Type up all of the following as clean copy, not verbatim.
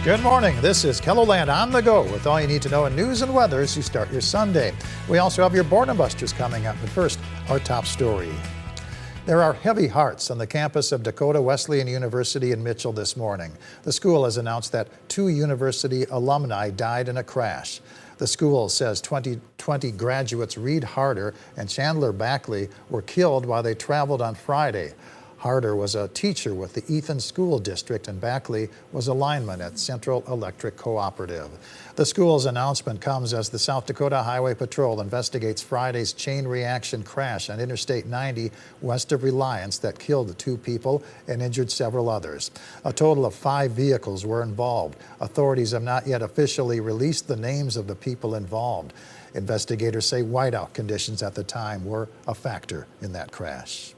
Good morning. This is KELOLAND on the go with all you need to know in news and weather as you start your Sunday. We also have your Boredom Busters coming up, but first, our top story. There are heavy hearts on the campus of Dakota Wesleyan University in Mitchell this morning. The school has announced that 2 university alumni died in a crash. The school says 2020 graduates Reed Harder and Chandler Backley were killed while they traveled on Friday. Harder was a teacher with the Ethan School District and Backley was a lineman at Central Electric Cooperative. The school's announcement comes as the South Dakota Highway Patrol investigates Friday's chain reaction crash on Interstate 90 west of Reliance that killed 2 people and injured several others. A total of 5 vehicles were involved. Authorities have not yet officially released the names of the people involved. Investigators say whiteout conditions at the time were a factor in that crash.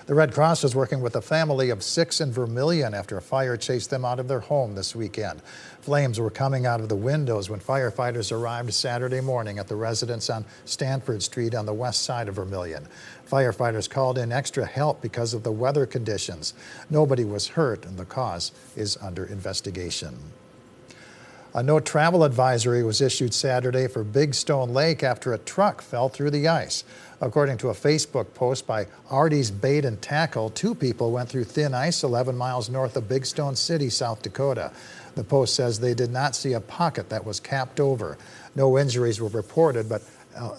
The Red Cross is working with a family of 6 in Vermilion after a fire chased them out of their home this weekend. Flames were coming out of the windows when firefighters arrived Saturday morning at the residence on Stanford Street on the west side of Vermilion. Firefighters called in extra help because of the weather conditions. Nobody was hurt and the cause is under investigation. A no travel advisory was issued Saturday for Big Stone Lake after a truck fell through the ice. According to a Facebook post by Artie's Bait and Tackle, 2 people went through thin ice 11 miles north of Big Stone City, South Dakota. The post says they did not see a pocket that was capped over. No injuries were reported, but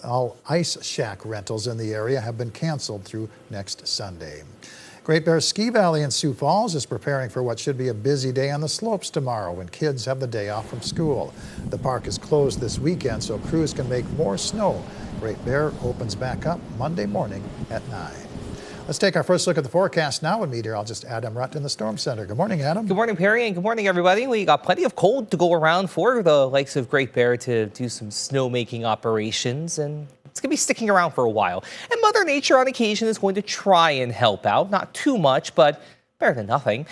all ice shack rentals in the area have been canceled through next Sunday. Great Bear Ski Valley in Sioux Falls is preparing for what should be a busy day on the slopes tomorrow when kids have the day off from school. The park is closed this weekend so crews can make more snow. Great Bear opens back up Monday morning at 9. Let's take our first look at the forecast now with meteorologist Adam Rutt in the Storm Center. Good morning, Adam. Good morning, Perry, and good morning, everybody. We got plenty of cold to go around for the likes of Great Bear to do some snowmaking operations, and it's going to be sticking around for a while. And Mother Nature on occasion is going to try and help out. Not too much, but better than nothing.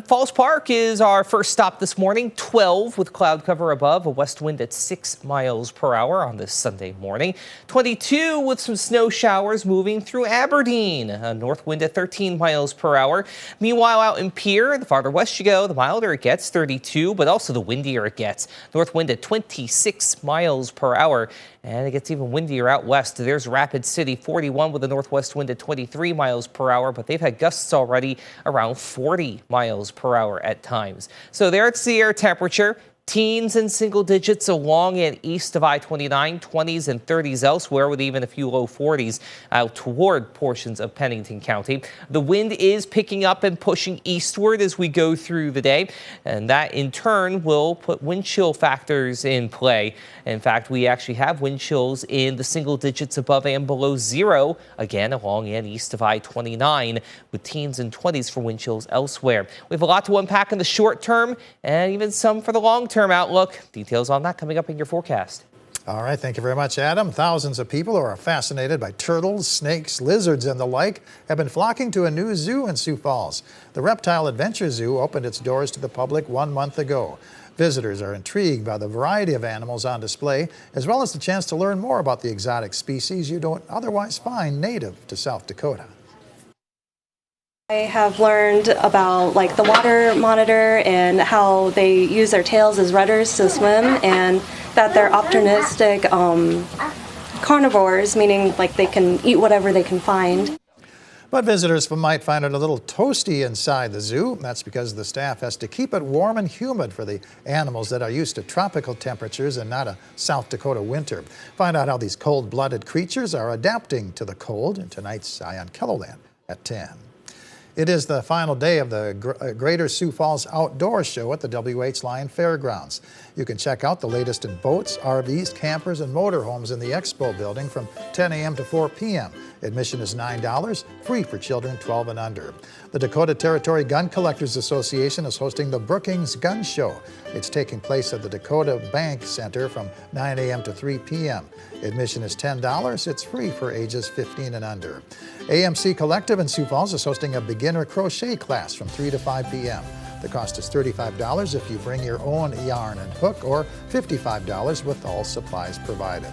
Falls Park is our first stop this morning, 12 with cloud cover above, a west wind at 6 miles per hour on this Sunday morning. 22 with some snow showers moving through Aberdeen, a north wind at 13 miles per hour. Meanwhile, out in Pierre, the farther west you go, the milder it gets, 32, but also the windier it gets. North wind at 26 miles per hour. And it gets even windier out west. There's Rapid City, 41 with a northwest wind at 23 miles per hour, but they've had gusts already around 40 miles per hour at times. So there's the air temperature. Teens and single digits along and east of I-29, 20s and 30s elsewhere with even a few low 40s out toward portions of Pennington County. The wind is picking up and pushing eastward as we go through the day, and that in turn will put wind chill factors in play. In fact, we actually have wind chills in the single digits above and below 0, again along and east of I-29 with teens and 20s for wind chills elsewhere. We have a lot to unpack in the short term and even some for the long term outlook. Details on that coming up in your forecast. All right, thank you very much, Adam. Thousands of people who are fascinated by turtles, snakes, lizards, and the like have been flocking to a new zoo in Sioux Falls. The Reptile Adventure Zoo opened its doors to the public 1 month ago. Visitors are intrigued by the variety of animals on display, as well as the chance to learn more about the exotic species you don't otherwise find native to South Dakota. I have learned about the water monitor and how they use their tails as rudders to swim, and that they're opportunistic carnivores, meaning they can eat whatever they can find. But visitors might find it a little toasty inside the zoo. That's because the staff has to keep it warm and humid for the animals that are used to tropical temperatures and not a South Dakota winter. Find out how these cold-blooded creatures are adapting to the cold in tonight's Eye on KELOLAND at 10. It is the final day of the Greater Sioux Falls Outdoor Show at the W.H. Lyon Fairgrounds. You can check out the latest in boats, RVs, campers, and motorhomes in the Expo building from 10 a.m. to 4 p.m. Admission is $9, free for children 12 and under. The Dakota Territory Gun Collectors Association is hosting the Brookings Gun Show. It's taking place at the Dakota Bank Center from 9 a.m. to 3 p.m. Admission is $10. It's free for ages 15 and under. AMC Collective in Sioux Falls is hosting a beginner crochet class from 3 to 5 p.m. The cost is $35 if you bring your own yarn and hook, or $55 with all supplies provided.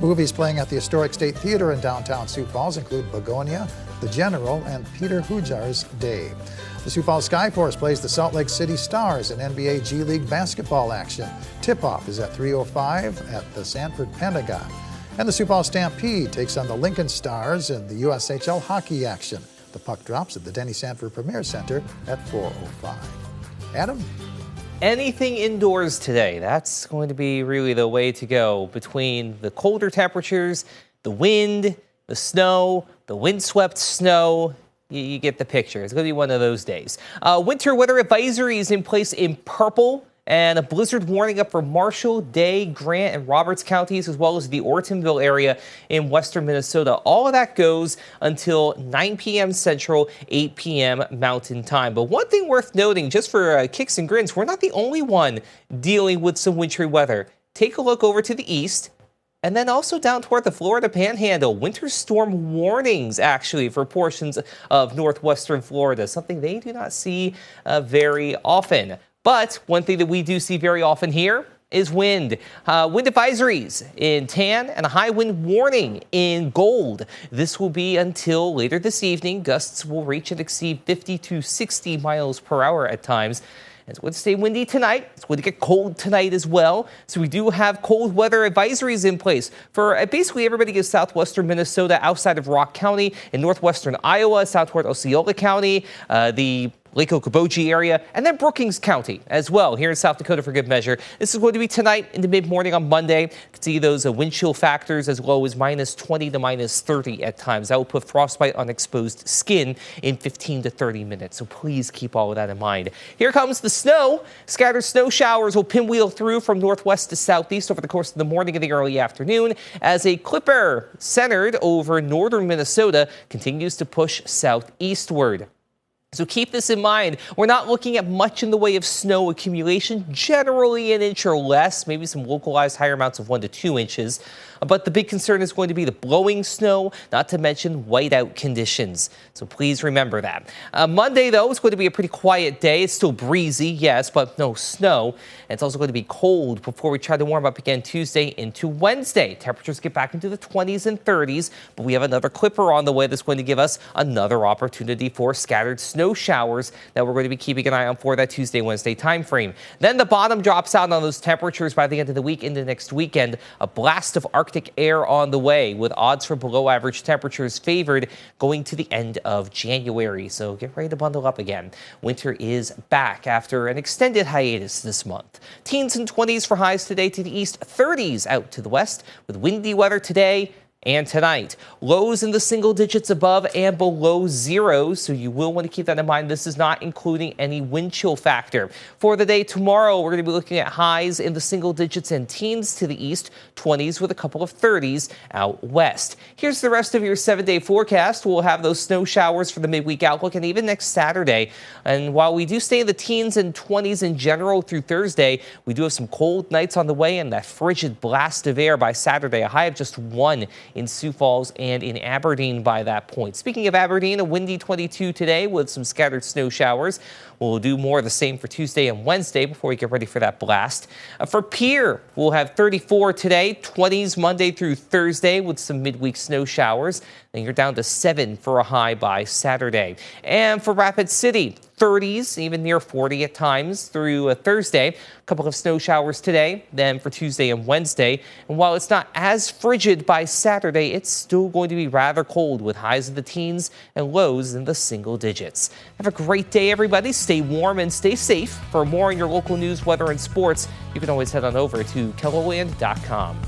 Movies playing at the Historic State Theater in downtown Sioux Falls include Begonia, the General and Peter Hujar's Day. The Sioux Falls Skyforce plays the Salt Lake City Stars in NBA G League basketball action. Tip-off is at 3:05 at the Sanford Pentagon. And the Sioux Falls Stampede takes on the Lincoln Stars in the USHL hockey action. The puck drops at the Denny Sanford Premier Center at 4:05. Adam? Anything indoors today, that's going to be really the way to go. Between the colder temperatures, the wind, the snow, the windswept snow, you get the picture. It's going to be one of those days. Winter weather advisory is in place in purple, and a blizzard warning up for Marshall, Day, Grant, and Roberts counties, as well as the Ortonville area in western Minnesota. All of that goes until 9 p.m. Central, 8 p.m. Mountain Time. But one thing worth noting, just for kicks and grins, we're not the only one dealing with some wintry weather. Take a look over to the east. And then also down toward the Florida Panhandle, winter storm warnings actually for portions of northwestern Florida, something they do not see very often. But one thing that we do see very often here is wind. Wind advisories in tan and a high wind warning in gold. This will be until later this evening. Gusts will reach and exceed 50 to 60 miles per hour at times. It's going to stay windy tonight. It's going to get cold tonight as well. So we do have cold weather advisories in place for basically everybody in southwestern Minnesota outside of Rock County, in northwestern Iowa, southward Osceola County, the Lake Okoboji area, and then Brookings County as well here in South Dakota for good measure. This is going to be tonight in the mid-morning on Monday. You can see those wind chill factors as low as minus 20 to minus 30 at times. That will put frostbite on exposed skin in 15 to 30 minutes. So please keep all of that in mind. Here comes the snow. Scattered snow showers will pinwheel through from northwest to southeast over the course of the morning and the early afternoon as a clipper centered over northern Minnesota continues to push southeastward. So keep this in mind. We're not looking at much in the way of snow accumulation, generally an inch or less, maybe some localized higher amounts of 1 to 2 inches. But the big concern is going to be the blowing snow, not to mention whiteout conditions. So please remember that. Monday, though, is going to be a pretty quiet day. It's still breezy, yes, but no snow. And it's also going to be cold before we try to warm up again Tuesday into Wednesday. Temperatures get back into the 20s and 30s, but we have another clipper on the way that's going to give us another opportunity for scattered snow showers that we're going to be keeping an eye on for that Tuesday, Wednesday time frame. Then the bottom drops out on those temperatures by the end of the week into next weekend. A blast of Arctic air on the way with odds for below average temperatures favored going to the end of January. So get ready to bundle up again. Winter is back after an extended hiatus this month. Teens and 20s for highs today to the east, 30s out to the west with windy weather today and tonight. Lows in the single digits above and below zero, so you will want to keep that in mind. This is not including any wind chill factor. For the day tomorrow, we're going to be looking at highs in the single digits and teens to the east, 20s with a couple of 30s out west. Here's the rest of your 7-day forecast. We'll have those snow showers for the midweek outlook and even next Saturday. And while we do stay in the teens and 20s in general through Thursday, we do have some cold nights on the way and that frigid blast of air by Saturday, a high of just 1 in Sioux Falls and in Aberdeen by that point. Speaking of Aberdeen, a windy 22 today with some scattered snow showers. We'll do more of the same for Tuesday and Wednesday before we get ready for that blast. For Pierre, we'll have 34 today, 20s Monday through Thursday with some midweek snow showers. Then you're down to 7 for a high by Saturday. And for Rapid City, 30s, even near 40 at times through Thursday. A couple of snow showers today, then for Tuesday and Wednesday. And while it's not as frigid by Saturday, it's still going to be rather cold with highs in the teens and lows in the single digits. Have a great day, everybody. Stay warm and stay safe. For more on your local news, weather, and sports, you can always head on over to KELOLAND.com.